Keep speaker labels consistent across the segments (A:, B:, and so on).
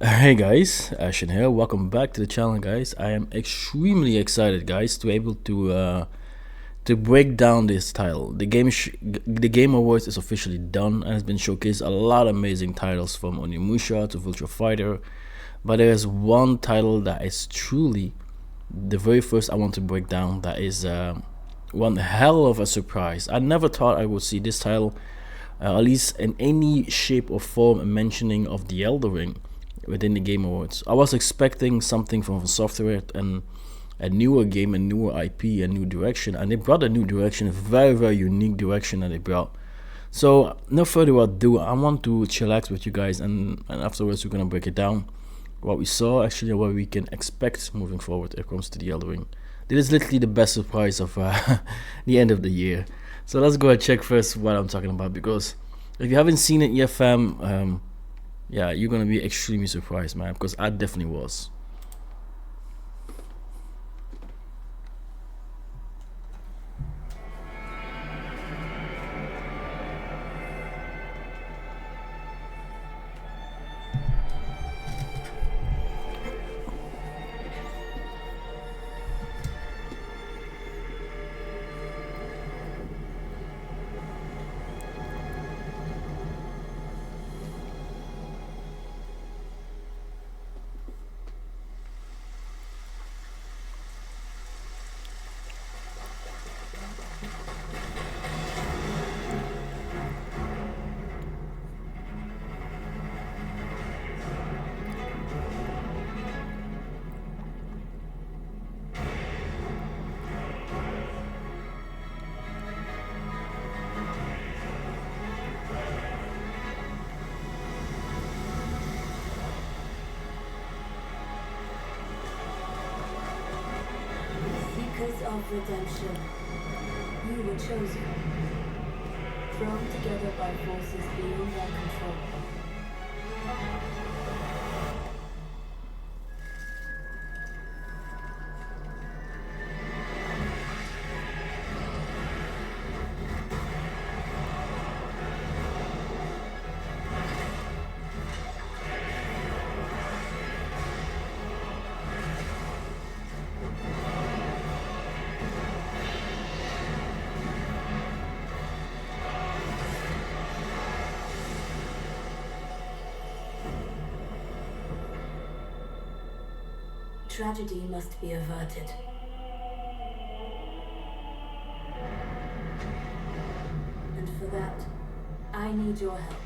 A: Hey guys, Ashen here. Welcome back to the channel, guys. I am extremely excited, guys, to able to break down this title. The Game Awards is officially done and has been showcased a lot of amazing titles from Onimusha to Virtua Fighter, but there is one title that is truly the very first I want to break down. That is one hell of a surprise. I never thought I would see this title, at least in any shape or form, a mentioning of the Elden Ring within the Game Awards. I was expecting something from software and a newer game, a newer IP, a new direction, and they brought a new direction, a very unique direction that they brought. So no further ado, I want to chillax with you guys, and afterwards we're gonna break it down, what we saw actually, and what we can expect moving forward when it comes to the Elden Ring. This is literally the best surprise of the end of the year. So let's go and check first what I'm talking about, because if you haven't seen it yet, fam, yeah, you're gonna be extremely surprised, man, because I definitely was.
B: Seekers of redemption, you were chosen, thrown together by forces beyond their control. Tragedy must be averted. And for that, I need your help.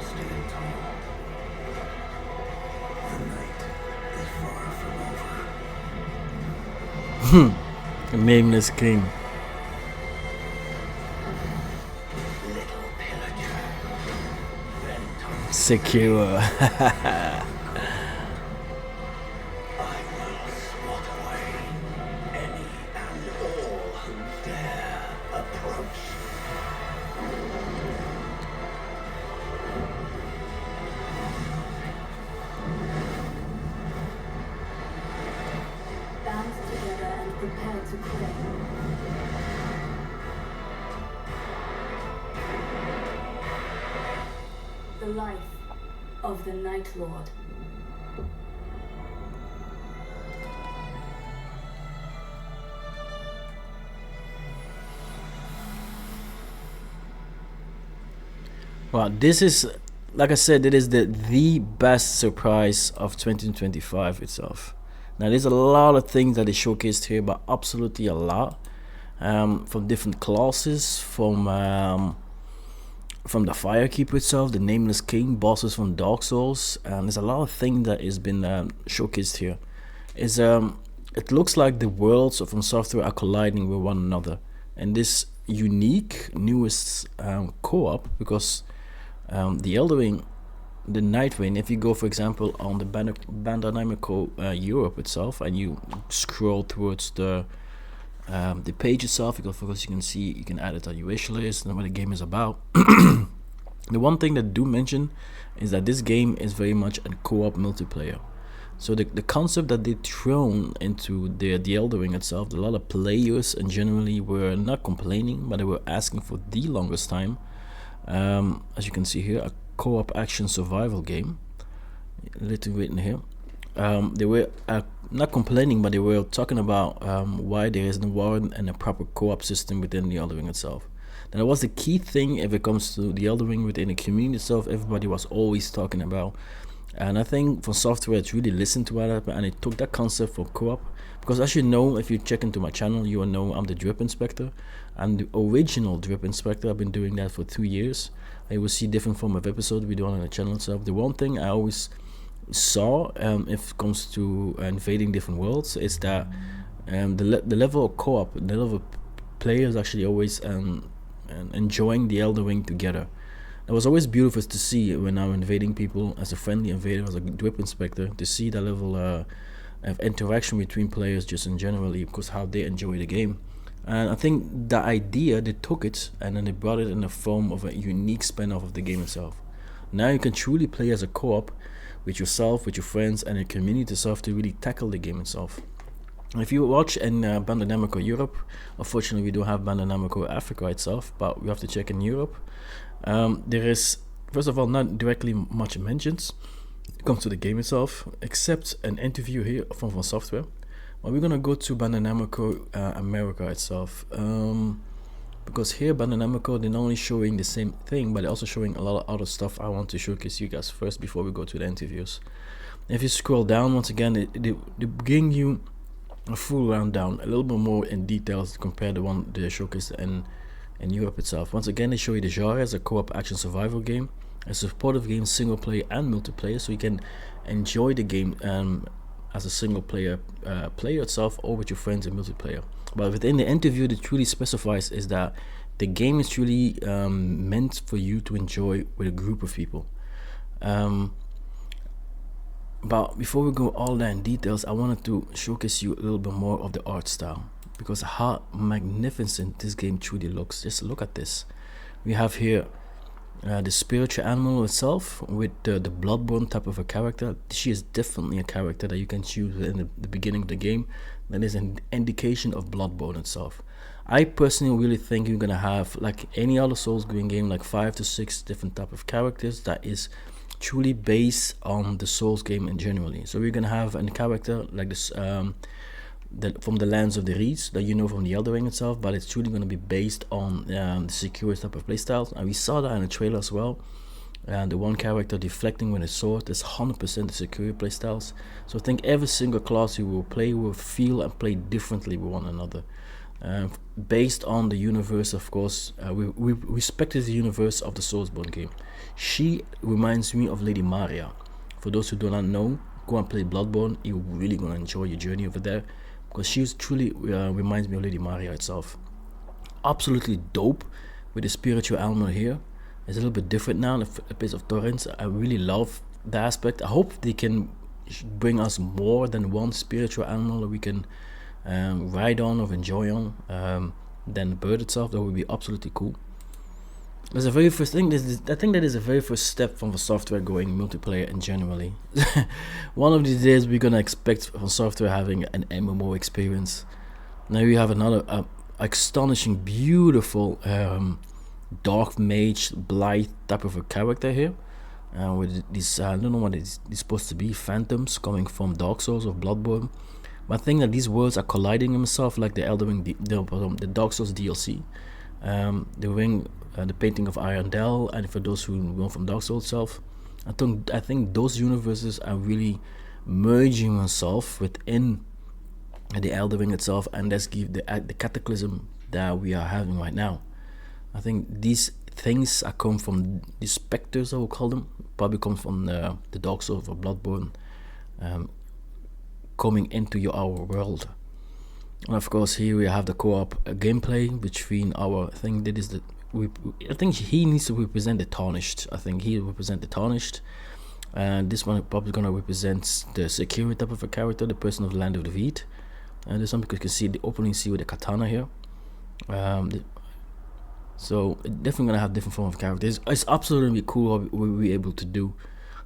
C: Stand tall. The night is far from over.
A: Nameless King.
C: Little pillager. Then tongue.
A: Secure.
C: I will swat away any and all who dare approach.
B: Band together and prepare to claim. The life of the Night Lord.
A: Well, this is, like I said, it is the best surprise of 2025 itself. Now, there's a lot of things that is showcased here, but absolutely a lot. From different classes, from the Firekeeper itself, the Nameless King, bosses from Dark Souls, and there's a lot of things that has been showcased here. Is It looks like the worlds of FromSoftware are colliding with one another, and this unique newest co-op, because the Elden Ring, the Nightreign, if you go for example on the Bandai Namco Europe itself, and you scroll towards the page itself, because you can see, you can add it on your wish list and what the game is about. The one thing that do mention is that this game is very much a co-op multiplayer. So the concept that they thrown into the Elden Ring itself, a lot of players and generally were not complaining, but they were asking for the longest time. As you can see here, a co-op action survival game. A little written here. They were not complaining, but they were talking about why there isn't a warrant and a proper co-op system within the Elden Ring itself. That was the key thing if it comes to the Elden Ring within the community itself. Everybody was always talking about. And I think FromSoftware it's really listened to that and it took that concept for co-op. Because as you know, if you check into my channel, you will know I'm the drip inspector. I'm the original drip inspector. I've been doing that for 2 years. You will see different form of episodes we do on the channel itself. The one thing I always saw if it comes to invading different worlds is that the level of co-op, the level of players actually always enjoying the Elden Ring together. It was always beautiful to see when I'm invading people as a friendly invader, as a drip inspector, to see that level of interaction between players just in generally, because how they enjoy the game. And I think the idea, they took it and then they brought it in the form of a unique spin-off of the game itself. Now you can truly play as a co-op with yourself, with your friends and your community itself to really tackle the game itself. If you watch in Bandai Namco Europe, unfortunately we don't have Bandai Namco Africa itself, but we have to check in Europe. There is, first of all, not directly much mentions when it comes to the game itself, except an interview here from FromSoftware. But we're gonna go to Bandai Namco America itself, because here Bandai Namco they're not only showing the same thing, but they're also showing a lot of other stuff. I want to showcase you guys first before we go to the interviews. If you scroll down once again, they bring you a full rundown, a little bit more in details compared to the one they showcased in Europe itself. Once again, they show you the genre as a co-op action survival game, a supportive game, single player and multiplayer, so you can enjoy the game as a single player player itself or with your friends in multiplayer. But within the interview, it truly specifies is that the game is truly meant for you to enjoy with a group of people. But before we go all that in details, I wanted to showcase you a little bit more of the art style, because how magnificent this game truly looks. Just look at this. We have here the spiritual animal itself with the Bloodborne type of a character. She is definitely a character that you can choose in the beginning of the game. That is an indication of Bloodborne itself. I personally really think you're gonna have, like any other Souls game, like 5 to 6 different type of characters that is truly based on the Souls game in generally. So we're gonna have a character like this from the lands of the reeds that you know from the Elden Ring itself, but it's truly going to be based on the secure type of playstyles, and we saw that in the trailer as well. And the one character deflecting with a sword is 100% the secure playstyles. So I think every single class you will play will feel and play differently with one another, based on the universe. Of course, we respected the universe of the Soulsborne game. She reminds me of Lady Maria. For those who do not know, go and play Bloodborne. You're really going to enjoy your journey over there, because she truly reminds me of Lady Maria itself. Absolutely dope with the spiritual element here. It's a little bit different now, a bit of torrents. I really love the aspect. I hope they can bring us more than one spiritual animal that we can ride on or enjoy on than the bird itself. That would be absolutely cool. That's the very first thing. I think that is the very first step from the software going multiplayer and generally. One of these days we're gonna expect from software having an MMO experience. Now we have another astonishing, beautiful dark mage blight type of a character here, with these I don't know what it's supposed to be, phantoms coming from Dark Souls or Bloodborne. But I think that these worlds are colliding themselves, like the Elden Ring, the Dark Souls DLC, the Ring. The painting of Arendelle, and for those who know from Dark Souls itself, I think those universes are really merging themselves within the Elden Ring itself, and that's give the cataclysm that we are having right now. I think these things are come from the specters, I will call them, probably come from the Dark Souls or Bloodborne, coming into our world. And of course here we have the co-op gameplay between our, I think that is the I think he needs to represent the Tarnished. I think he represent the Tarnished, and this one probably gonna represent the secure type of a character, the person of the land of the Veed. And there's some because you can see the opening scene with the katana here. So definitely gonna have different form of characters. It's absolutely cool what we'll be able to do.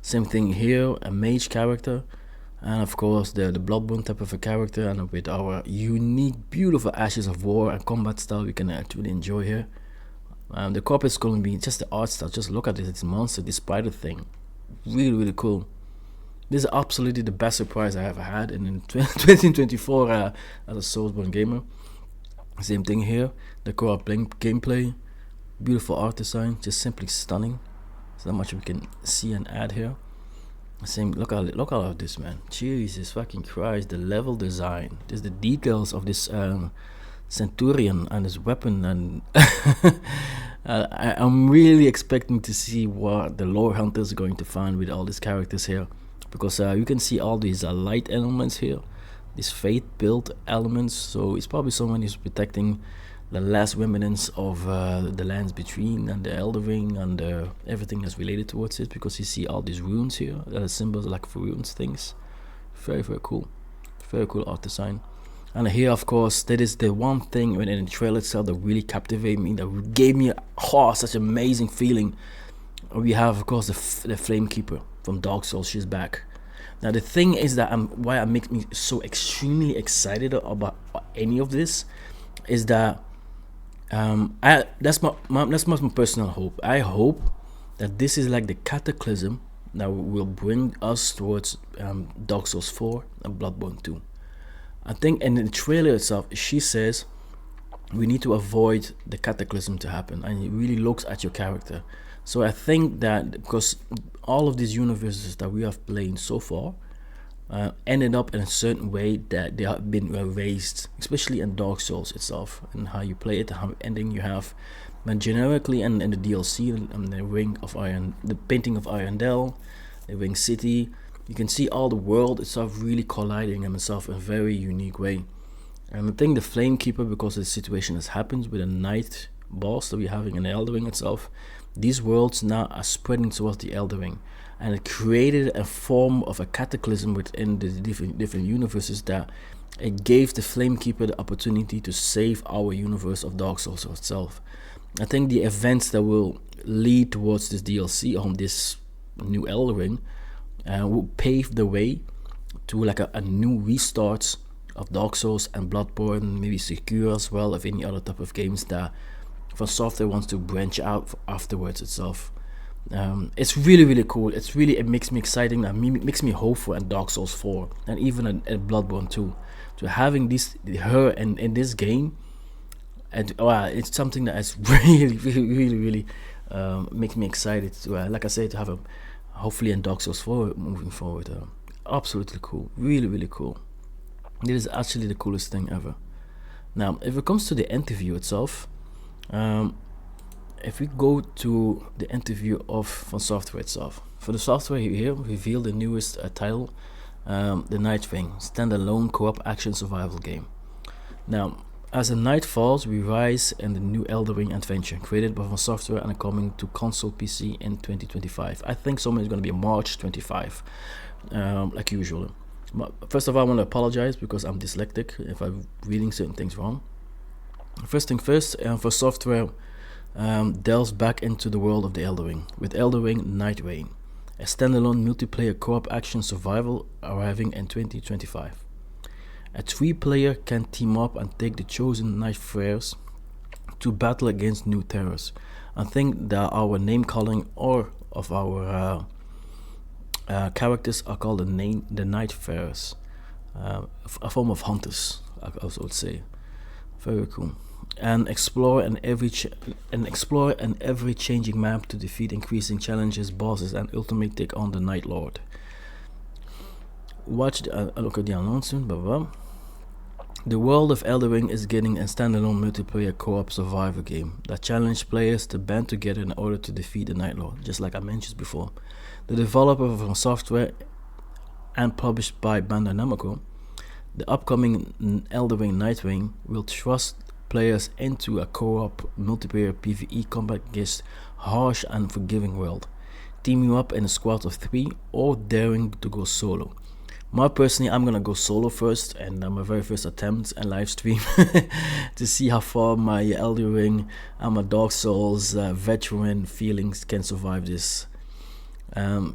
A: Same thing here, a mage character. and of course the Bloodborne type of a character, and with our unique, beautiful Ashes of War and combat style we can actually enjoy here. The co-op is going to be just the art style. Just look at this monster, this spider thing, really cool. This is absolutely the best surprise I ever had in 2024 as a Soulsborne gamer. Same thing here, the co-op gameplay, beautiful art design, just simply stunning. There's not much we can see and add here. Same, look at this, man. Jesus fucking Christ, the level design, just the details of this Centurion and his weapon, and I'm really expecting to see what the lore hunters are going to find with all these characters here, because you can see all these light elements here, these fate built elements. So it's probably someone who's protecting the last remnants of the lands between and the Elden Ring and everything that's related towards it, because you see all these runes here, symbols like for runes things. Very cool, very cool art design. And here, of course, that is the one thing in the trailer itself that really captivated me, that gave me such an amazing feeling. We have, of course, the Flame Keeper from Dark Souls. She's back. Now, the thing is that why it makes me so extremely excited about any of this is that that's my personal hope. I hope that this is like the cataclysm that will bring us towards Dark Souls 4 and Bloodborne 2. I think in the trailer itself, she says we need to avoid the cataclysm to happen, and it really looks at your character. So I think that because all of these universes that we have played so far ended up in a certain way that they have been erased, especially in Dark Souls itself, and how you play it, how ending you have. But generically, and in the DLC, and the Ring of Iron, the painting of Irondale, the Ring City, you can see all the world itself really colliding in itself in a very unique way. And I think the Flame Keeper, because of the situation that happens with the Night boss that we're having in the Elden Ring itself, these worlds now are spreading towards the Elden Ring, and it created a form of a cataclysm within the different universes, that it gave the Flame Keeper the opportunity to save our universe of Dark Souls itself. I think the events that will lead towards this DLC on this new Elden Ring will pave the way to like a new restart of Dark Souls and Bloodborne, maybe Sekiro as well, of any other type of games that FromSoftware wants to branch out afterwards itself. It's really cool. It makes me exciting, and makes me hopeful in Dark Souls 4 and even in Bloodborne 2. So having her in this game, and it's something that is really makes me excited to like I said, to have a hopefully in Dark Souls 4 moving forward. Absolutely cool, really cool. This is actually the coolest thing ever. Now, if it comes to the interview itself, if we go to the interview of FromSoftware itself, for the software here revealed the newest title, the Nightreign standalone co-op action survival game. Now, as the night falls, we rise in the new Elden Ring adventure created by FromSoftware and coming to console PC in 2025. I think somewhere is going to be March 25, like usual. But first of all, I want to apologize because I'm dyslexic if I'm reading certain things wrong. First thing first, FromSoftware delves back into the world of the Elden Ring with Elden Ring Nightreign, a standalone multiplayer co-op action survival arriving in 2025. A 3-player can team up and take the chosen Night Freres to battle against new terrors. I think that our name calling or of our characters are called the Night Freres, a form of hunters, I also would say. Very cool. And explore an ever changing map to defeat increasing challenges, bosses, and ultimately take on the Night Lord. Watch look at the announcement. Blah, blah. The world of Elden Ring is getting a standalone multiplayer co-op survivor game that challenges players to band together in order to defeat the Night Lord, just like I mentioned before. The developer of FromSoftware and published by Bandai Namco, the upcoming Elden Ring Nightreign will thrust players into a co-op multiplayer PvE combat against harsh and forgiving world, teaming up in a squad of 3 or daring to go solo. Personally, I'm gonna go solo first, and my very first attempt and live stream to see how far my Elden Ring and my Dark Souls veteran feelings can survive this.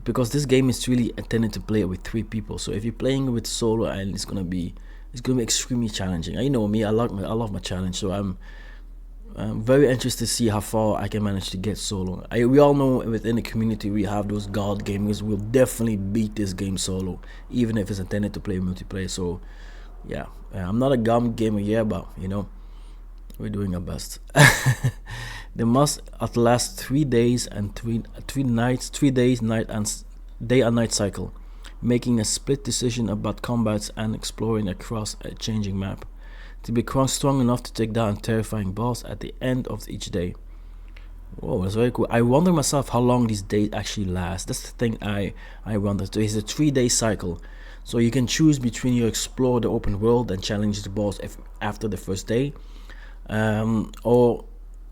A: because this game is really intended to play with 3 people. So if you're playing with solo, and it's gonna be extremely challenging. You know me, I love my challenge, so I'm very interested to see how far I can manage to get solo. We all know within the community we have those god gamers who will definitely beat this game solo, even if it's intended to play multiplayer. So yeah, I'm not a god gamer yet, but you know, we're doing our best. They must outlast 3 days and 3 nights, 3 days, night and day and night cycle, making a split decision about combats and exploring across a changing map, to become strong enough to take down a terrifying boss at the end of each day. Whoa, that's very cool. I wonder myself how long these days actually last. That's the thing I wonder. So it's a 3-day cycle. So you can choose between you explore the open world and challenge the boss after the first day, or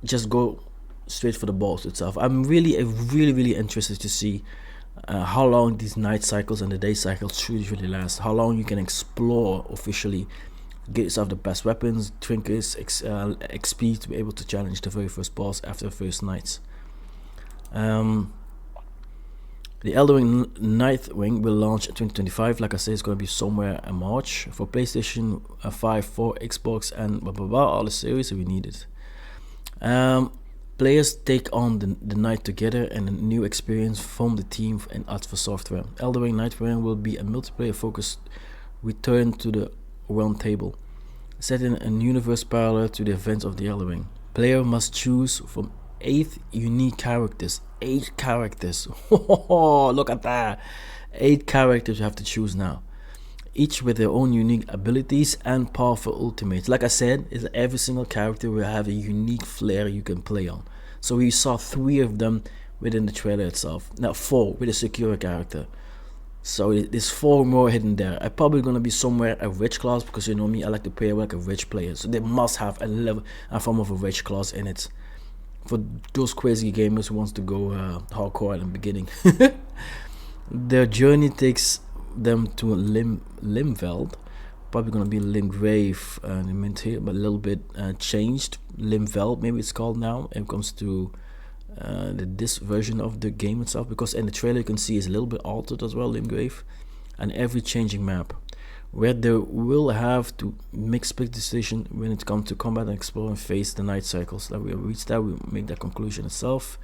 A: just go straight for the boss itself. I'm really interested to see how long these night cycles and the day cycles truly last. How long you can explore officially, get yourself the best weapons, trinkets, XP to be able to challenge the very first boss after the first nights. The Elden Ring Nightreign will launch in 2025. Like I said, it's going to be somewhere in March for PlayStation 5, 4, Xbox, and blah blah blah. All the series we need it. Players take on the night together and a new experience from the team and FromSoftware. Elden Ring Nightreign will be a multiplayer-focused return to the round table, set in an universe parallel to the events of the Elden Ring. Player must choose from 8 unique characters. 8 characters. Look at that. 8 characters you have to choose now, each with their own unique abilities and powerful ultimates. Like I said, every single character will have a unique flair you can play on. So we saw 3 of them within the trailer itself. Now 4 with a secure character. So there's 4 more hidden there. I'm probably gonna be somewhere a rich class, because you know me, I like to play like a rich player. So they must have a form of a rich class in it, for those crazy gamers who wants to go hardcore at the beginning. Their journey takes them to Limveld, probably gonna be Limgrave mint here, but a little bit changed. Limveld maybe it's called now. It comes to this version of the game itself, because in the trailer you can see it's a little bit altered as well, Limgrave, and every changing map, where they will have to make split decision when it comes to combat and explore and face the night cycles. That we reach that, we make that conclusion itself.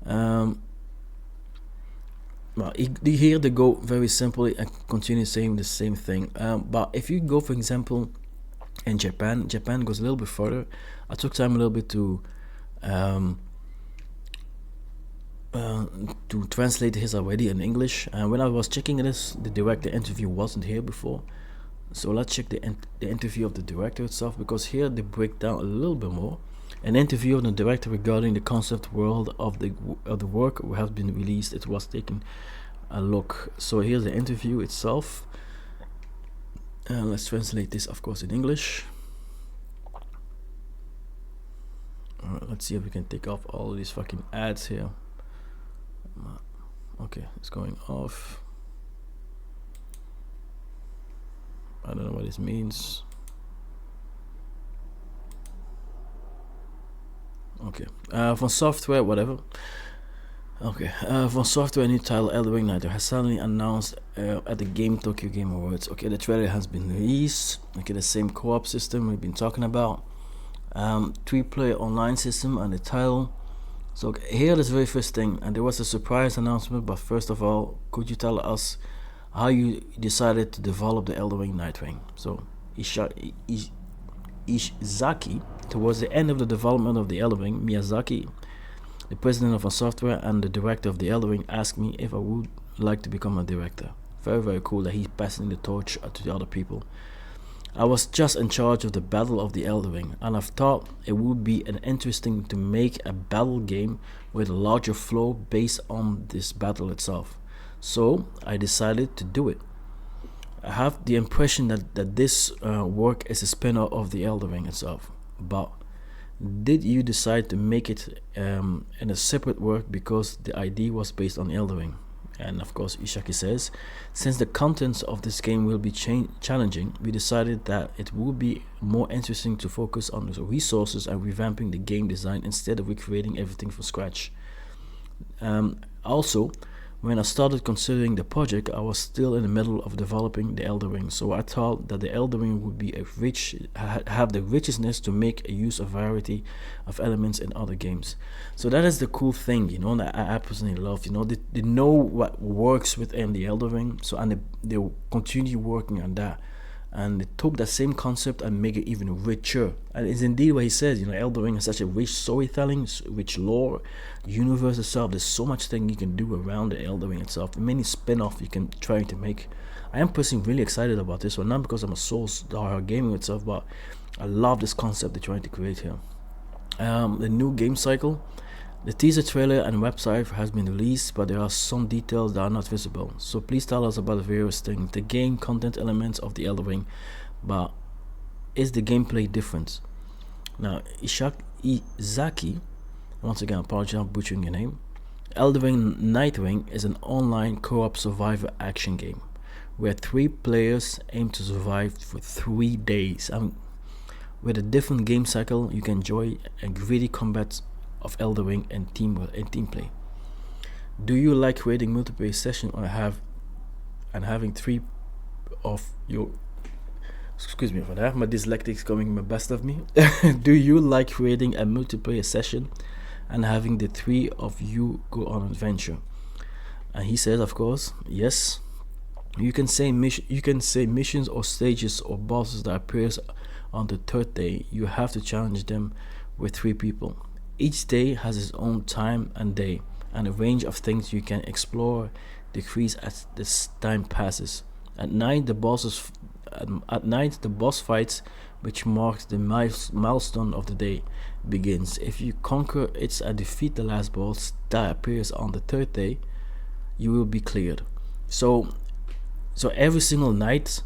A: Well, here they go very simply and continue saying the same thing. But if you go, for example, in Japan goes a little bit further. I took time a little bit to translate his already in English. And when I was checking this, the director interview wasn't here before. So let's check the interview of the director itself, because here they break down a little bit more. An interview of the director regarding the concept world of the work has been released. It was taken a look. So here's the interview itself. Let's translate this, of course, in English. Let's see if we can take off all of these fucking ads here. Okay, it's going off. I don't know what this means. Okay, FromSoftware, whatever. Okay, FromSoftware, a new title, Elden Ring Nightreign, has suddenly announced at the Tokyo Game Awards. Okay, the trailer has been released. Okay, the same co-op system we've been talking about. 3-player online system and the title. So here is the very first thing, and there was a surprise announcement. But first of all, could you tell us how you decided to develop the Elden Ring Nightreign? So Ishizaki, towards the end of the development of the Elden Ring, Miyazaki, the president of FromSoftware and the director of the Elden Ring, asked me if I would like to become a director. Very cool that he's passing the torch to the other people. I was just in charge of the battle of the Elden Ring, and I've thought it would be interesting to make a battle game with a larger flow based on this battle itself. So I decided to do it. I have the impression that this work is a spin-off of the Elden Ring itself. But did you decide to make it in a separate work because the idea was based on Elden Ring? And of course, Ishaki says, since the contents of this game will be challenging, we decided that it would be more interesting to focus on the resources and revamping the game design instead of recreating everything from scratch. Also, When I started considering the project, I was still in the middle of developing the Elden Ring, so I thought that the Elden Ring would be have the richness to make a use of variety of elements in other games. So that is the cool thing, that I personally love. They know what works within the Elden Ring, so and they continue working on that. And they took that same concept and make it even richer. And it's indeed what he says, Elden Ring is such a rich storytelling, rich lore, universe itself. There's so much thing you can do around the Elden Ring itself. Many spin-off you can try to make. I am personally really excited about this one, not because I'm a Souls hard gaming itself, but I love this concept they're trying to create here. The new game cycle. The teaser trailer and website has been released, but there are some details that are not visible. So please tell us about the various things, the game content elements of the Elden Ring, but is the gameplay different? Now, Izaki, once again, I apologize for butchering your name. Elden Ring Nightreign is an online co-op survivor action game where 3 players aim to survive for 3 days. With a different game cycle, you can enjoy a gritty combat of Elden Ring and team play. Do you like creating multiplayer session or having 3 of your excuse me for that, my dyslexic coming the best of me. Do you like creating a multiplayer session and having the 3 of you go on an adventure? And he says, of course, yes. You can say missions or stages or bosses that appears on the 3rd day. You have to challenge them with 3 people. Each day has its own time and day, and a range of things you can explore decrease as this time passes. At night, the boss fights, which marks the milestone of the day, begins. If you conquer it and defeat the last boss that appears on the 3rd day, you will be cleared. So every single night.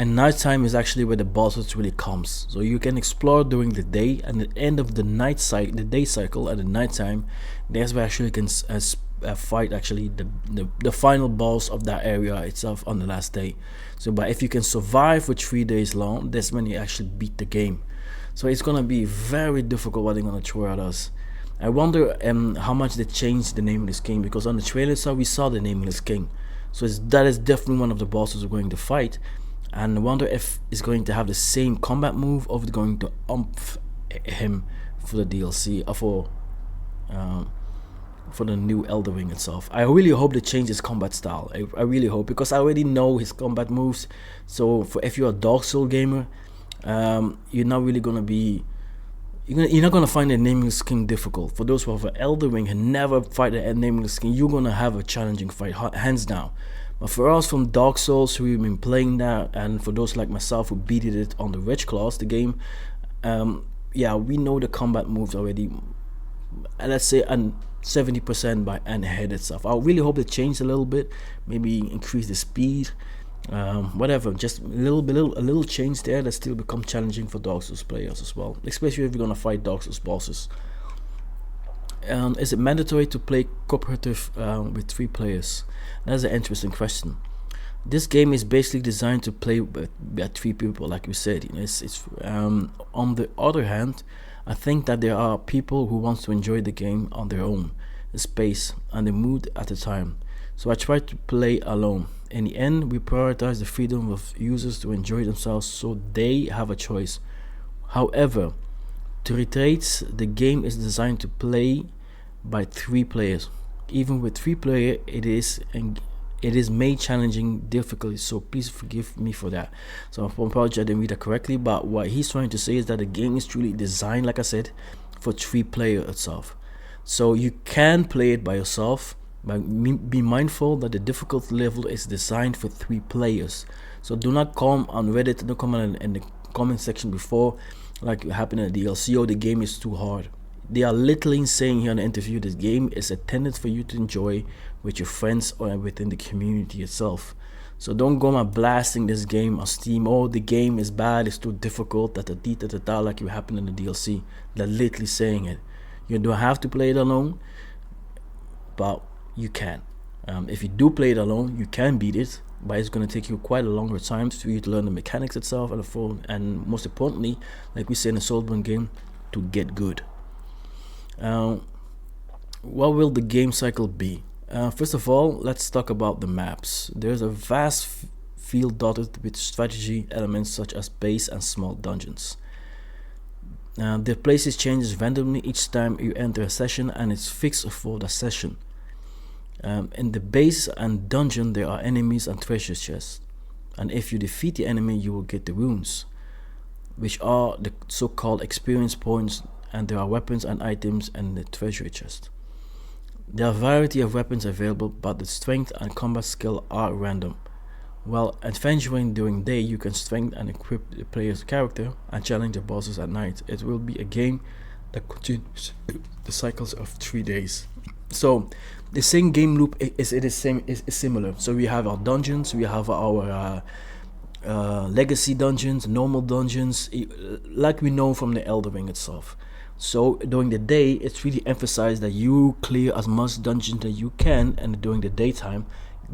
A: And nighttime is actually where the bosses really comes. So you can explore during the day, and at the end of the the day cycle at the nighttime, that's where actually you can fight actually the final boss of that area itself on the last day. So, but if you can survive for 3 days long, that's when you actually beat the game. So it's gonna be very difficult what they're gonna throw at us. I wonder how much they changed the Nameless King, because on the trailer we saw the Nameless King. So that is definitely one of the bosses we're going to fight. And I wonder if it's going to have the same combat move, or if it's going to him for the DLC or for the new Elden Ring itself. I really hope they change his combat style. I really hope, because I already know his combat moves. So if you're a Dark Souls gamer, you're not really gonna be. You're not gonna find the Nameless King difficult. For those who have an Elden Ring and never fight a Nameless King, you're gonna have a challenging fight, hands down. But for us from Dark Souls who've been playing that, and for those like myself who beat it on the Rich Class, the game, we know the combat moves already. Let's say 70% by and ahead itself. I really hope they change a little bit, maybe increase the speed, whatever. Just a little change there that still become challenging for Dark Souls players as well, especially if you're gonna fight Dark Souls bosses. Is it mandatory to play cooperative with 3 players? That's an interesting question. This game is basically designed to play with 3 people, like we said. It's on the other hand, I think that there are people who want to enjoy the game on their own space and the mood at the time. So I try to play alone. In the end, we prioritize the freedom of users to enjoy themselves, so they have a choice. However, to reiterate, the game is designed to play by 3 players. Even with 3 players, it is made challenging difficulty, so please forgive me for that. So I apologize I didn't read that correctly, but what he's trying to say is that the game is truly designed, like I said, for 3 players itself. So you can play it by yourself, but be mindful that the difficulty level is designed for 3 players. So do not come on Reddit, don't come in the comment section before, like it happened in the DLC, the game is too hard. They are literally saying here in the interview, this game is intended for you to enjoy with your friends or within the community itself. So don't go on blasting this game on Steam. Oh, the game is bad, it's too difficult, like it happened in the DLC. They're literally saying it. You don't have to play it alone, but you can. If you do play it alone, you can beat it, but it's going to take you quite a longer time for you to learn the mechanics itself and the phone, and most importantly, like we say in the Soulsborne game, to get good. What will the game cycle be? First of all, let's talk about the maps. There's a vast field dotted with strategy elements such as base and small dungeons. The places changes randomly each time you enter a session, and it's fixed for the session. In the base and dungeon there are enemies and treasure chests, and if you defeat the enemy you will get the runes, which are the so-called experience points, and there are weapons and items in the treasure chest. There are a variety of weapons available, but the strength and combat skill are random. While adventuring during day, you can strengthen and equip the player's character and challenge the bosses at night. It will be a game that continues the cycles of 3 days. So the same game loop is similar. So we have our dungeons, we have our legacy dungeons, normal dungeons, like we know from the Elden Ring itself. So during the day, it's really emphasized that you clear as much dungeons as you can, and during the daytime,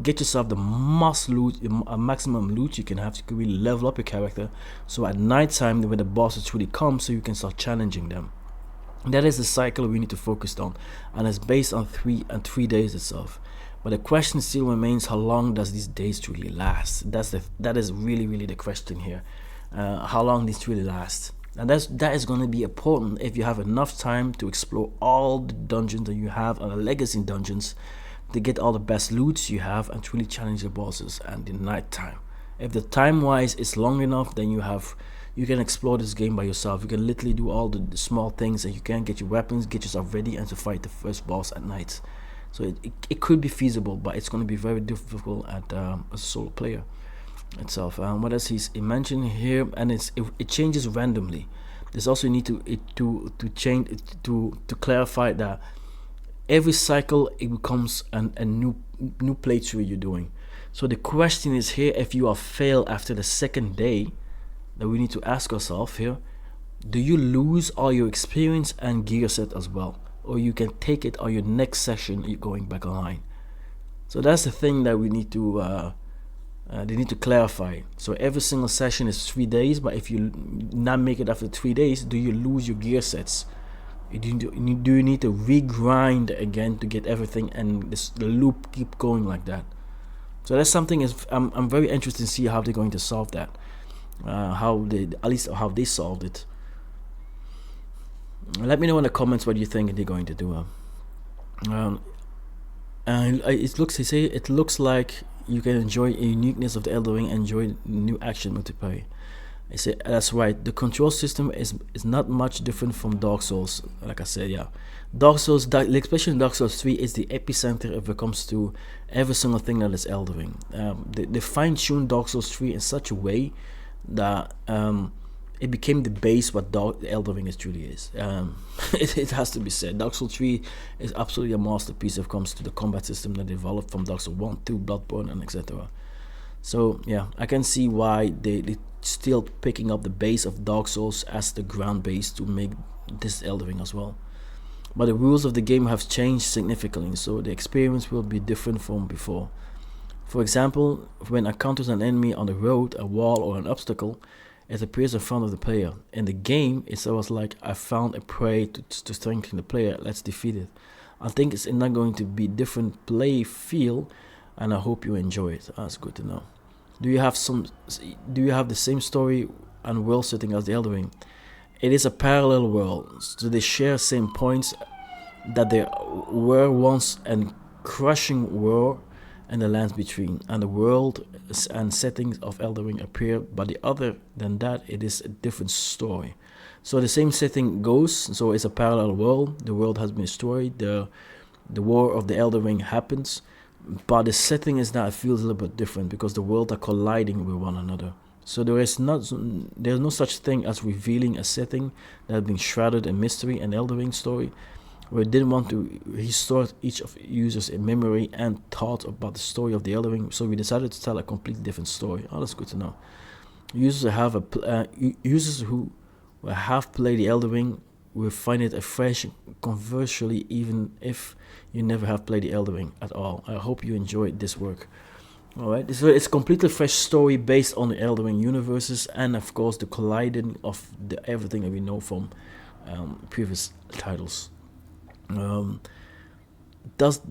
A: get yourself the maximum loot you can have to really level up your character. So at night time, when the bosses really come, so you can start challenging them. That is the cycle we need to focus on, and it's based on 3 days itself. But the question still remains: how long does these days really last? That is really the question here. How long these really last? And that is going to be important if you have enough time to explore all the dungeons that you have and the legacy dungeons, to get all the best loots you have and truly challenge the bosses and the night time. If the time wise is long enough, then you can explore this game by yourself. You can literally do all the small things, and you can get your weapons, get yourself ready, and to fight the first boss at night. So it could be feasible, but it's going to be very difficult at as a solo player itself. What else he mentioned here, and it changes randomly. There's also need to change to clarify that every cycle it becomes a new playthrough you're doing. So the question is here: if you are failed after the second day, that we need to ask ourselves here: do you lose all your experience and gear set as well, or you can take it on your next session you're going back online? So that's the thing that we need to they need to clarify. So every single session is 3 days, but if you not make it after 3 days, do you lose your gear sets? Do you need to regrind again to get everything, and the loop keep going like that? So that's something I'm very interested to see how they're going to solve that. How they solved it. Let me know in the comments what you think they're going to do. It looks like you can enjoy a uniqueness of the Elden Ring and enjoy new action multiplayer. I say that's right. The control system is not much different from Dark Souls. Like I said, yeah, Dark Souls, especially in Dark Souls 3, is the epicenter if it comes to every single thing that is Elden Ring. They fine-tuned Dark Souls 3 in such a way that it became the base what Elden Ring truly is. It has to be said. Dark Souls 3 is absolutely a masterpiece if it comes to the combat system that developed from Dark Souls 1, 2, Bloodborne, and etc. So yeah, I can see why they still picking up the base of Dark Souls as the ground base to make this Elden Ring as well. But the rules of the game have changed significantly, so the experience will be different from before. For example, when encounters an enemy on the road, a wall, or an obstacle, it appears in front of the player. In the game, it's always like I found a prey to strengthen the player. Let's defeat it. I think it's not going to be different play feel, and I hope you enjoy it. That's good to know. Do you have the same story and world setting as the Elden Ring? It is a parallel world, so they share same points that there were once and crushing war and the lands between, and the world and settings of Elden Ring appear, but other than that, it is a different story. So the same setting goes, so it's a parallel world. The world has been destroyed. The war of the Elden Ring happens, but the setting is that it feels a little bit different because the worlds are colliding with one another. So there's no such thing as revealing a setting that has been shrouded in mystery and Elden Ring story. We didn't want to restore each of users in memory and thought about the story of the Elden Ring, so we decided to tell a completely different story. Oh, that's good to know. Users who have played the Elden Ring will find it a fresh controversially, even if you never have played the Elden Ring at all. I hope you enjoyed this work. Alright, so it's a completely fresh story based on the Elden Ring universes, and of course the colliding of everything that we know from previous titles. Does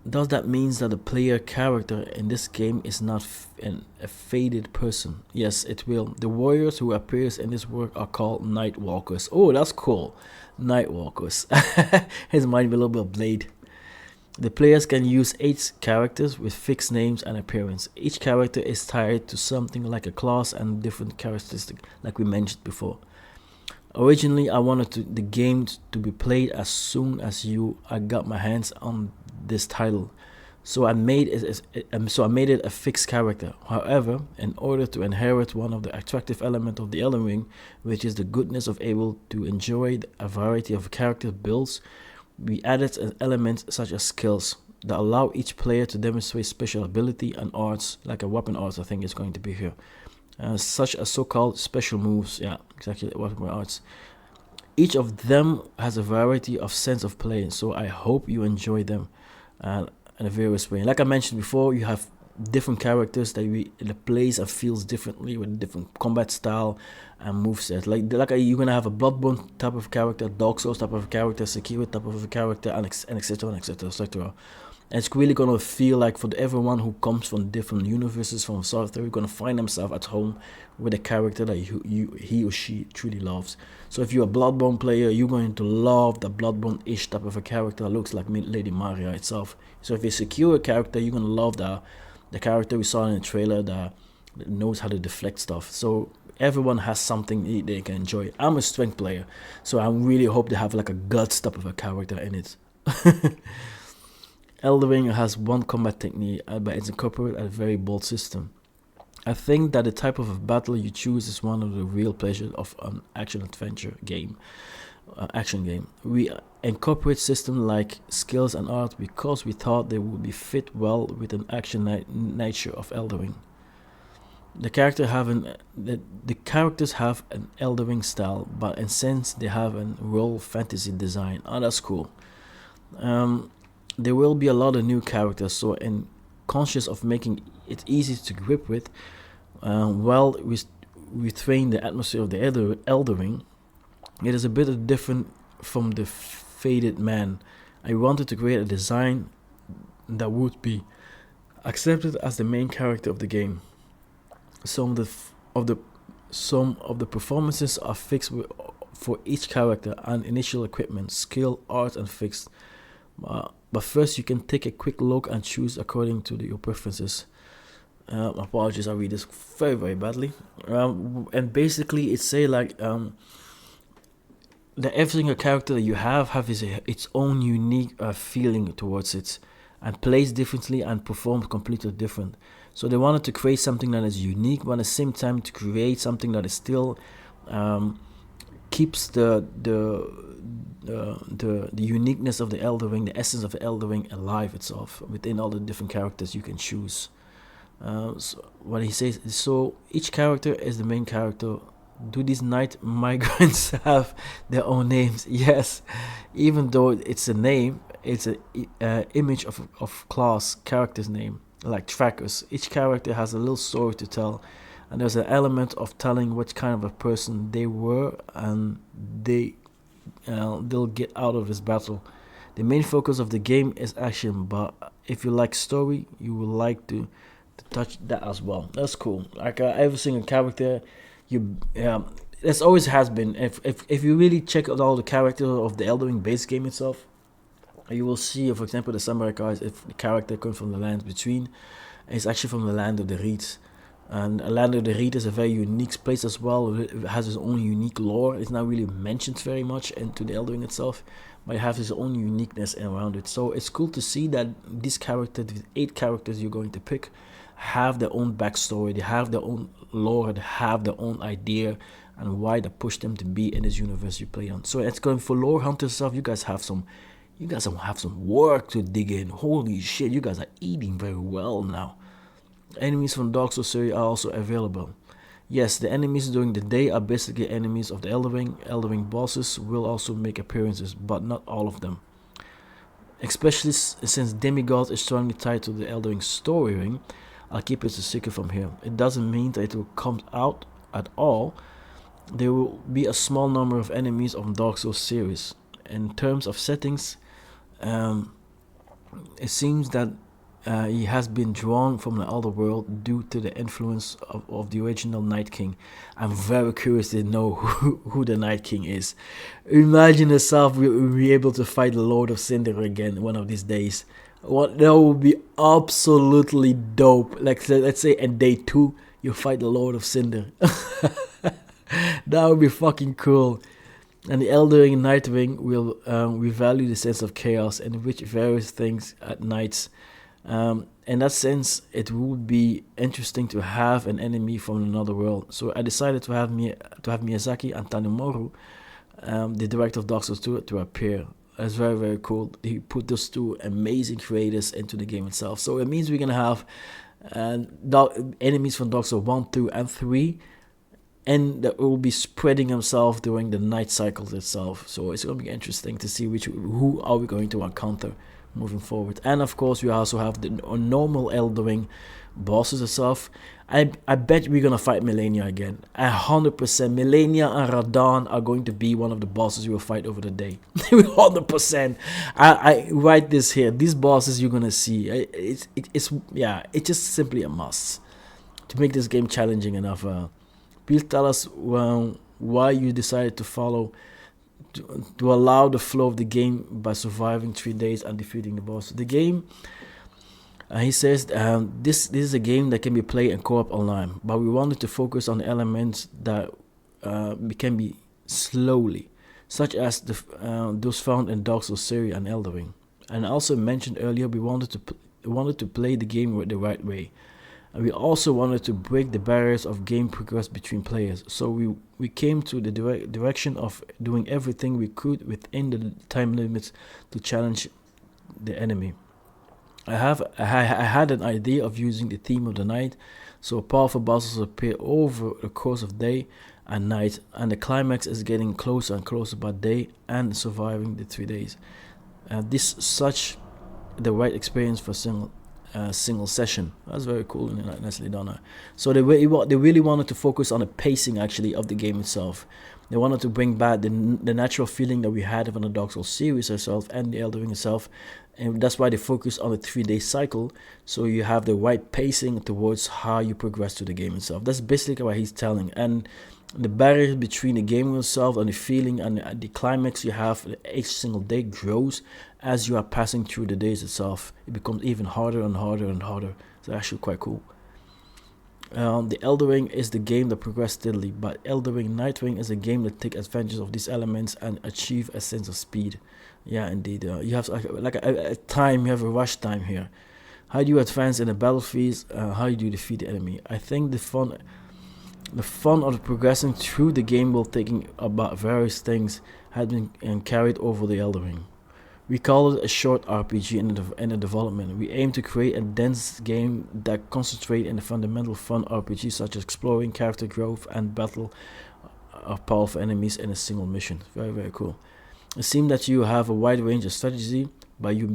A: Does that means that the player character in this game is not a faded person? Yes, it will. The warriors who appears in this work are called Nightwalkers. Oh, that's cool. Nightwalkers. His mind a little bit of Blade. The players can use 8 characters with fixed names and appearance. Each character is tied to something like a class and different characteristic, like we mentioned before. Originally, I wanted the game to be played as soon as I got my hands on this title, so I made it a fixed character. However, in order to inherit one of the attractive elements of the Elden Ring, which is the goodness of able to enjoy a variety of character builds, we added an element such as skills that allow each player to demonstrate special ability and arts, like a weapon arts I think is going to be here. Such as so-called special moves, yeah, exactly, weapon arts. Each of them has a variety of sense of play, so I hope you enjoy them in a various way. Like I mentioned before, you have different characters that plays and feels differently with different combat style and moveset. Like you're gonna have a Bloodborne type of character, Dark Souls type of character, Sekiro type of character, and etc. and etc. etc. And it's really gonna feel like for everyone who comes from different universes from software, you're gonna find themselves at home with a character that he or she truly loves. So if you're a Bloodborne player, you're going to love the Bloodborne-ish type of a character that looks like Lady Maria itself. So if you're a Sekiro character, you're gonna love the character we saw in the trailer that knows how to deflect stuff. So everyone has something they can enjoy. I'm a strength player, so I really hope they have like a guts type of a character in it. Elden Ring has one combat technique, but it's incorporated a very bold system. I think that the type of battle you choose is one of the real pleasures of an action-adventure game. Action game. We incorporate systems like skills and art because we thought they would be fit well with an action nature of Elden Ring. The characters have an Elden Ring style, but in sense they have a role fantasy design. Oh, that's cool. There will be a lot of new characters, so in conscious of making it easy to grip with, while we train the atmosphere of the Elden Ring, it is a bit different from the Faded Man. I wanted to create a design that would be accepted as the main character of the game. Some of the performances are fixed for each character and initial equipment, skill, art, and fixed. But first, you can take a quick look and choose according to your preferences. Apologies, I read this very, very badly. And basically, it say like that every single character that you have its own unique feeling towards it, and plays differently and performs completely different. So they wanted to create something that is unique, but at the same time to create something that is still keeps the uniqueness of the Elden Ring, the essence of the Elden Ring alive itself within all the different characters you can choose. So what he says is, so each character is the main character. Do these night migrants have their own names? Yes, even though it's a name, it's an image of class character's name, like trackers. Each character has a little story to tell, and there's an element of telling what kind of a person they were, and they'll get out of this battle. The main focus of the game is action, but if you like story, you will like to touch that as well. That's cool. Like every single character, this always has been. If you really check out all the characters of the Elden Ring base game itself, you will see, for example, the samurai guys. If the character comes from the land between, it's actually from the land of the Reeds. And a land of the Reed is a very unique place as well. It has its own unique lore. It's not really mentioned very much into the Elden Ring itself, but it has its own uniqueness around it. So it's cool to see that these characters, the 8 characters you're going to pick, have their own backstory. They have their own lore. They have their own idea and why they push them to be in this universe you play on. So it's going for lore hunters stuff. You guys have some work to dig in. Holy shit, you guys are eating very well now. Enemies from Dark Souls series are also available. Yes, the enemies during the day are basically enemies of the Elden Ring. Elden Ring bosses will also make appearances, but not all of them. Especially since Demigod is strongly tied to the Elden Ring story ring, I'll keep it a secret from here. It doesn't mean that it will come out at all. There will be a small number of enemies of Dark Souls series. In terms of settings, It seems that he has been drawn from the other world due to the influence of the original Night King. I'm very curious to know who the Night King is. Imagine yourself we able to fight the Lord of Cinder again one of these days. What that would be absolutely dope. Like let's say at day 2 you fight the Lord of Cinder. That would be fucking cool. And the Elden Ring and Nightreign will revalue the sense of chaos and which various things at nights. In that sense, it would be interesting to have an enemy from another world. So I decided to have Miyazaki and Tanimura, the director of Dark Souls 2, to appear. That's very, very cool. He put those two amazing creators into the game itself. So it means we're gonna have enemies from Dark Souls 1, 2, and 3, and that will be spreading himself during the night cycles itself. So it's going to be interesting to see who are we going to encounter moving forward. And of course we also have the normal Elden Ring bosses itself. I bet we're gonna fight Melania again. 100%. Melania and Radahn are going to be one of the bosses we will fight over the day. 100%. I write this here. These bosses you're gonna see. It's just simply a must to make this game challenging enough. Please tell us why you decided to allow the flow of the game by surviving 3 days and defeating the boss. The game, he says, this is a game that can be played in co-op online, but we wanted to focus on elements that can be slowly, such as those found in Dark Souls series and Elden Ring. And also mentioned earlier, we wanted to play the game the right way. And we also wanted to break the barriers of game progress between players. So we came to the direction of doing everything we could within the time limits to challenge the enemy. I had an idea of using the theme of the night, so powerful bosses appear over the course of day and night, and the climax is getting closer and closer by day and surviving the 3 days. This such the right experience for single session. That's very cool and nicely done. So they really wanted to focus on the pacing actually of the game itself. They wanted to bring back the natural feeling that we had from the Dark Souls series itself and the Elden Ring itself, and that's why they focus on the 3-day cycle, so you have the right pacing towards how you progress to the game itself. That's basically what he's telling. And the barrier between the game itself and the feeling and the climax you have each single day grows as you are passing through the days itself. It becomes even harder and harder and harder. It's actually quite cool. The Elden Ring is the game that progresses steadily, but Elden Ring Nightreign is a game that takes advantage of these elements and achieve a sense of speed. Yeah, indeed. You have like a time. You have a rush time here. How do you advance in the battlefields? How do you defeat the enemy? I think the fun of progressing through the game while thinking about various things has been carried over the Elden Ring. We call it a short RPG in the development. We aim to create a dense game that concentrates in the fundamental fun RPG such as exploring, character growth, and battle of powerful enemies in a single mission. Very, very cool. It seems that you have a wide range of strategy, but you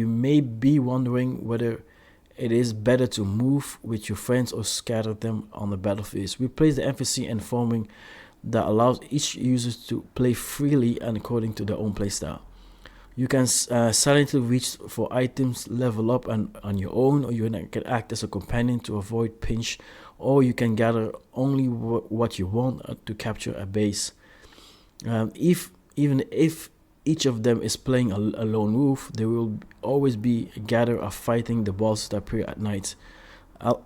A: may be wondering whether it is better to move with your friends or scatter them on the battlefields. We place the emphasis in forming that allows each user to play freely and according to their own playstyle. You can silently reach for items, level up on your own, or you can act as a companion to avoid pinch, or you can gather only what you want to capture a base. Even if each of them is playing a lone wolf, there will always be a gather of fighting the bosses that appear at night.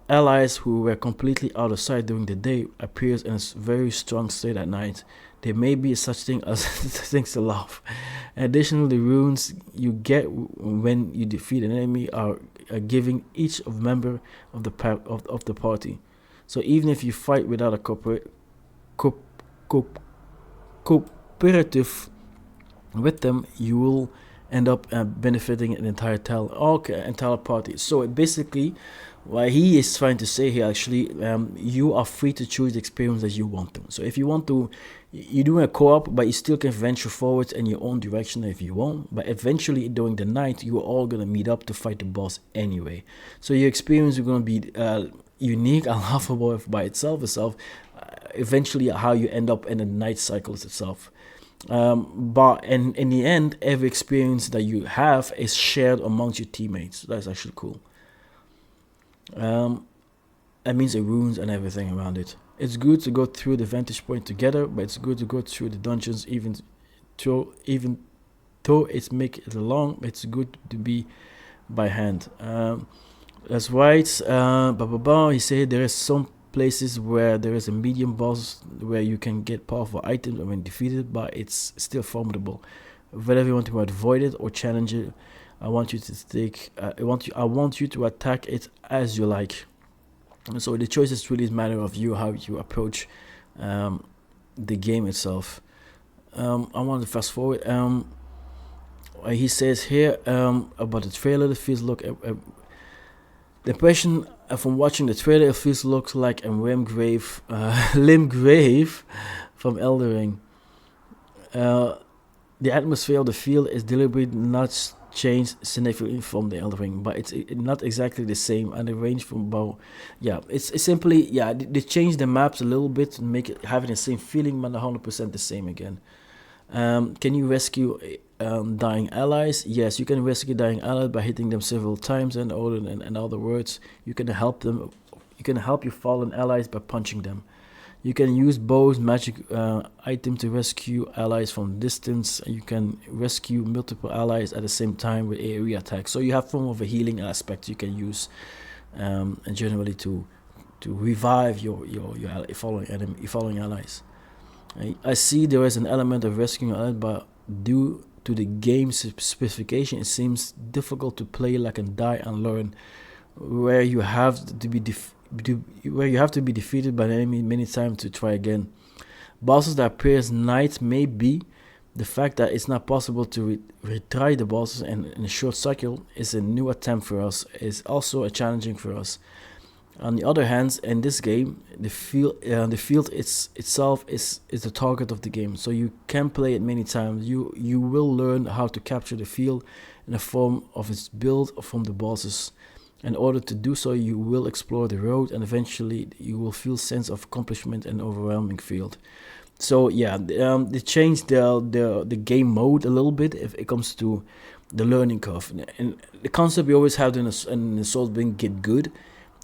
A: Allies who were completely out of sight during the day appears in a very strong state at night. There may be such thing as things to laugh. Additionally, the runes you get when you defeat an enemy are giving each of member of the party. So even if you fight without a cooperative with them, you will end up benefiting an entire party. So basically, what he is trying to say here, actually, you are free to choose the experience as you want to. So if you want to, you do a co-op, but you still can venture forward in your own direction if you want. But eventually, during the night, you are all gonna meet up to fight the boss anyway. So your experience is gonna be unique and laughable by itself. Eventually, how you end up in the night cycles itself. But in the end, every experience that you have is shared amongst your teammates. That's actually cool. That means the runes and everything around it. It's good to go through the vantage point together, but it's good to go through the dungeons even though it's make it long. It's good to be by hand. That's right. He said there is some places where there is a medium boss where you can get powerful items when defeated, but it's still formidable. Whether you want to avoid it or challenge it, I want you to take. I want you to attack it as you like. So the choice is really a matter of you, how you approach the game itself. I want to fast forward. He says here about the trailer. The feels look. The impression from watching the trailer, it feels looks like a Limgrave from Elden Ring. The atmosphere of the field is deliberately not changed significantly from the Elden Ring, but it's not exactly the same. And the range from about, it's simply they changed the maps a little bit to make it having the same feeling, but not 100% the same again. Can you rescue dying allies? Yes, you can rescue dying allies by hitting them several times, and in other words, you can help them. You can help your fallen allies by punching them. You can use bows, magic item to rescue allies from distance. You can rescue multiple allies at the same time with AoE attacks. So you have form of a healing aspect you can use, and generally to revive your following allies. I see there is an element of rescuing allies, but due to the game's specification, it seems difficult to play like and die and learn, where you have to be defeated by an enemy many times to try again. Bosses that appear as knights may be. The fact that it's not possible to retry the bosses in a short cycle is a new attempt for us. It's also a challenging for us. On the other hand, in this game, the field itself is the target of the game, so you can play it many times. You will learn how to capture the field in the form of its build from the bosses. In order to do so, you will explore the road, and eventually you will feel sense of accomplishment and overwhelming field. So they changed the game mode a little bit if it comes to the learning curve. And the concept we always have in the Souls being get good.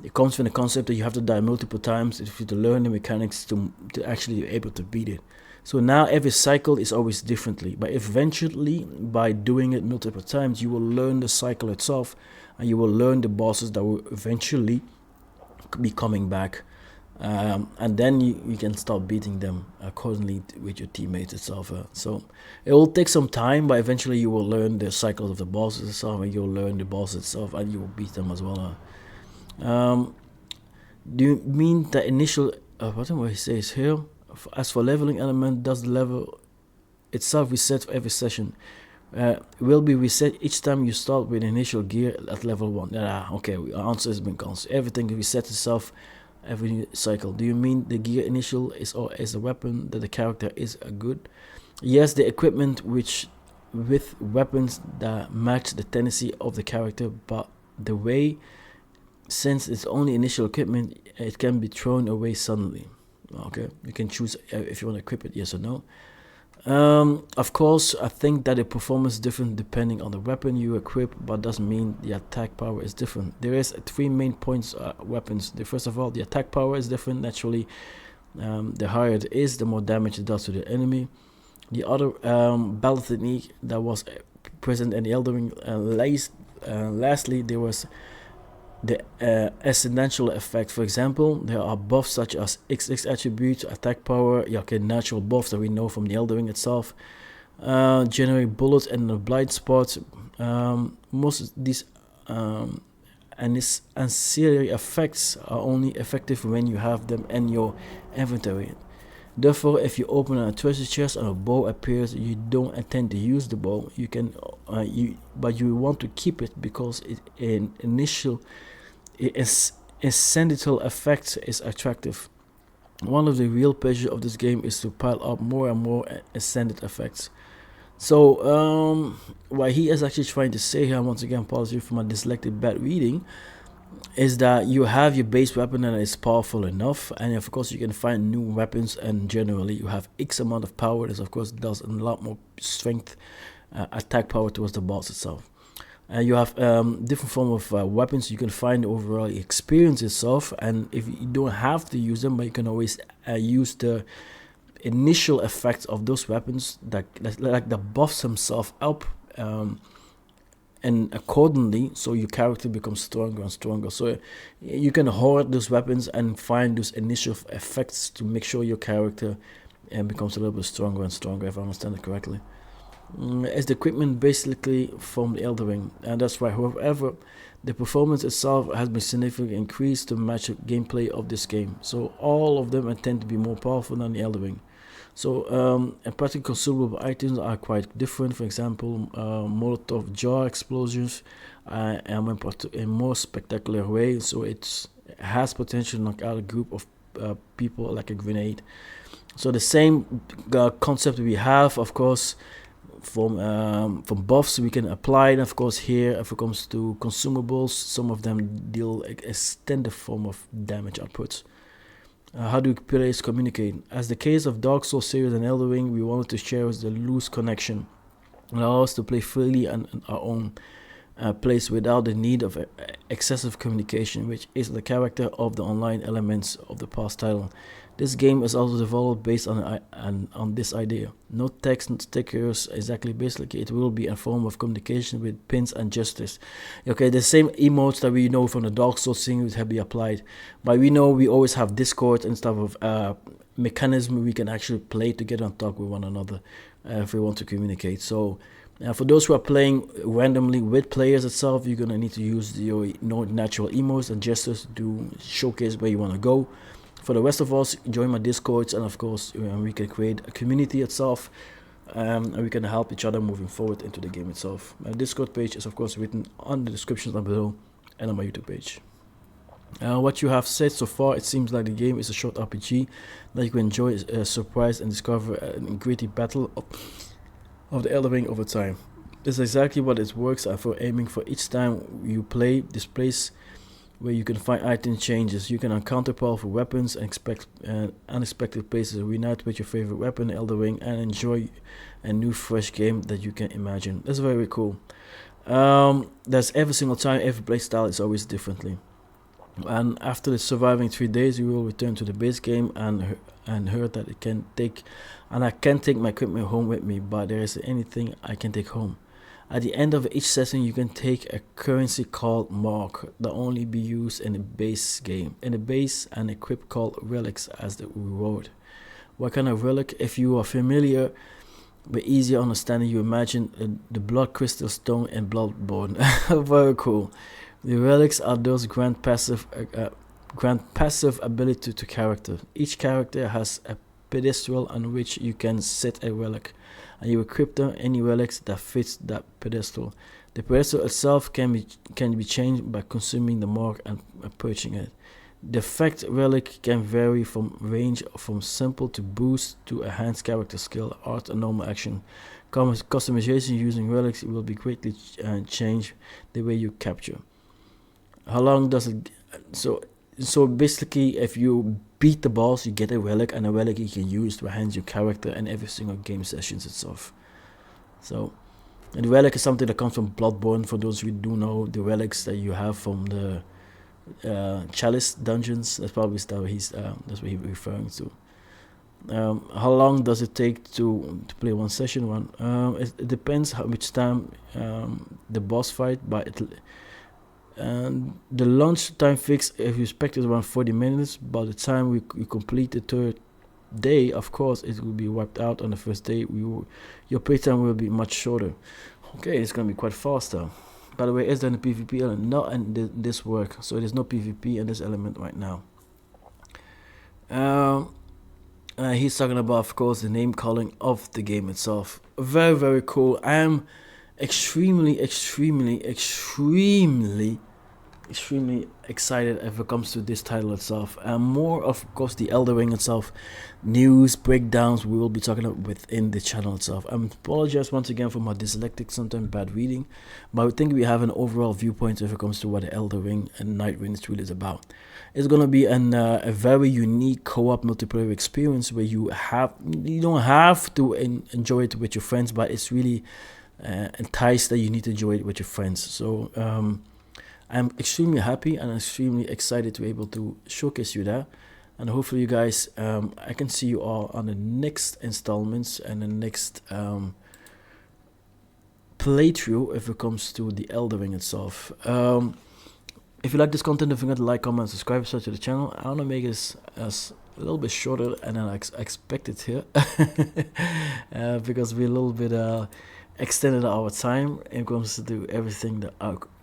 A: It comes from the concept that you have to die multiple times if you to learn the mechanics to actually be able to beat it. So now every cycle is always differently, but eventually by doing it multiple times, you will learn the cycle itself, and you will learn the bosses that will eventually be coming back, and then you can start beating them accordingly with your teammates itself. So it will take some time, but eventually you will learn the cycles of the bosses itself, and you'll learn the boss itself, and you will beat them as well. Do you mean the initial what he says here? As for leveling element, does the level itself reset for every session? Will be reset each time you start with initial gear at level 1. Okay, our answer has been constant. Everything resets itself every cycle. Do you mean the gear initial is a weapon that the character is good? Yes, the equipment with weapons that match the tendency of the character, but the way, since it's only initial equipment, it can be thrown away suddenly. Okay, you can choose if you want to equip it, yes or no. Of course, I think that the performance is different depending on the weapon you equip, but doesn't mean the attack power is different. There is 3 main points weapons. First of all, the attack power is different naturally. The higher it is, the more damage it does to the enemy. The other battle technique that was present in the Elden Ring, lastly, there was the accidental effect. For example, there are buffs such as XX attributes, attack power, natural buffs that we know from the Elden Ring itself, generate bullets and the blind spots. Most of these ancillary effects are only effective when you have them in your inventory. Therefore, if you open a treasure chest and a bow appears, you don't intend to use the bow. You can, but you want to keep it because incidental effect is attractive. One of the real pleasure of this game is to pile up more and more incidental effects. So, what he is actually trying to say here, once again, apologies for my dyslexic bad reading, is that you have your base weapon that is powerful enough, and of course you can find new weapons, and generally you have X amount of power. This of course does a lot more strength, attack power towards the boss itself. You have different form of weapons you can find overall experience itself, and if you don't have to use them, but you can always use the initial effects of those weapons that buffs himself up, and accordingly, so your character becomes stronger and stronger. So you can hoard those weapons and find those initial effects to make sure your character becomes a little bit stronger and stronger, if I understand it correctly. As the equipment basically from the Elden Ring, and that's right. However, the performance itself has been significantly increased to match the gameplay of this game. So all of them tend to be more powerful than the Elden Ring. So and practically consumable items are quite different. For example, Molotov jar explosions and in more spectacular way. So it has potential to knock out a group of people like a grenade. So the same concept we have, of course, from buffs we can apply it. Of course, here if it comes to consumables, some of them deal extended form of damage outputs. How do players communicate? As the case of Dark Souls series and Elden Ring, we wanted to share the loose connection and allow us to play freely on our own place without the need of excessive communication, which is the character of the online elements of the past title. This game is also developed based on this idea. No text, no stickers, exactly. Basically, it will be a form of communication with pins and gestures. Okay, the same emotes that we know from the Dark Souls series have been applied, but we know we always have Discord and stuff of mechanism we can actually play together and talk with one another if we want to communicate. So for those who are playing randomly with players itself, you're gonna need to use your natural emotes and gestures to showcase where you want to go. For the rest of us, join my Discords, and of course we can create a community itself, and we can help each other moving forward into the game itself. My Discord page is of course written on the description down below and on my YouTube page. What you have said so far, it seems like the game is a short RPG that you can enjoy, surprise and discover a gritty battle of the Elden Ring over time. This is exactly what it works for, aiming for each time you play this place where you can find item changes. You can encounter powerful weapons and expect unexpected places, reunite with your favorite weapon, Elden Ring, and enjoy a new fresh game that you can imagine. That's very cool. That's every single time, every playstyle is always differently. And after the surviving 3 days, you will return to the base game and heard that it can take, and I can take my equipment home with me, but there is anything I can take home. At the end of each session, you can take a currency called Mark that only be used in the base game. In the base, and equip called relics as the reward. What kind of relic? If you are familiar with easier understanding, you imagine the blood crystal stone in Bloodborne. Very cool. The relics are those grant passive ability to character. Each character has a pedestal on which you can set a relic, and you equip them any relics that fits that pedestal. The pedestal itself can be changed by consuming the mark and purchasing it. The effect relic can vary from range from simple to boost to enhance character skill, art, and normal action. Customization using relics will be greatly change the way you capture. How long does it? So basically, if you beat the boss, you get a relic, and a relic you can use to enhance your character in every single game sessions itself. So, and the relic is something that comes from Bloodborne. For those who do know, the relics that you have from the Chalice dungeons, that's probably that's what he's referring to. How long does it take to play one session? It depends how much time the boss fight, but and the launch time fix, if you expect, is around 40 minutes. By the time we complete the third day, of course, it will be wiped out on the first day. Your playtime will be much shorter. Okay, it's going to be quite faster. By the way, is there a PvP element? Not in this work, so there's no PvP in this element right now. He's talking about, of course, the name calling of the game itself. Very, very cool. I am extremely extremely excited if it comes to this title itself. More of course the Elden Ring itself, news, breakdowns we will be talking about within the channel itself. I apologize once again for my dyslexic, sometimes bad reading, but I think we have an overall viewpoint if it comes to what the Elden Ring and Nightreign is really about. It's gonna be a very unique co-op multiplayer experience where you don't have to enjoy it with your friends, but it's really enticed that you need to enjoy it with your friends. So I'm extremely happy and extremely excited to be able to showcase you that, and hopefully you guys, I can see you all on the next installments and the next playthrough if it comes to the Elden Ring itself. If you like this content, don't forget to like, comment, subscribe to the channel. I want to make this as a little bit shorter and then I expected here because we're a little bit extended our time. It comes to everything that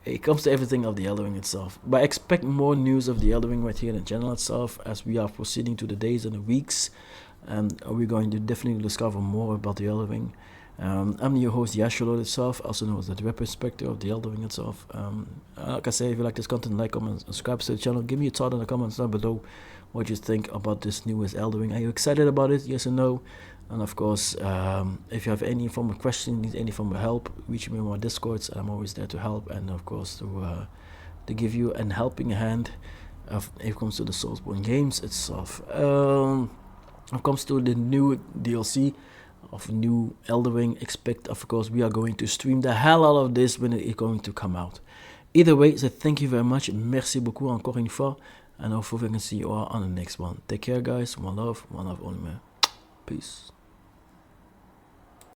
A: everything of the Elden Ring itself. But expect more news of the Elden Ring right here in the channel itself as we are proceeding to the days and the weeks, and we're going to definitely discover more about the Elden Ring. I'm your host Yasholo itself, also known as the direct perspective of the Elden Ring itself. Like I say, if you like this content, like, comment, subscribe to the channel. Give me your thought in the comments down below what you think about this newest Elden Ring. Are you excited about it? Yes or no? And of course, if you have any form of question, need any form of help, reach me on my discords. I'm always there to help, and of course to give you a helping hand if it comes to the Soulsborne games itself. When it comes to the new DLC of new Elden Ring, expect, of course, we are going to stream the hell out of this when it is going to come out. Either way, so thank you very much. Merci beaucoup encore une fois. And hopefully I can see you all on the next one. Take care, guys. One love only, man. Peace.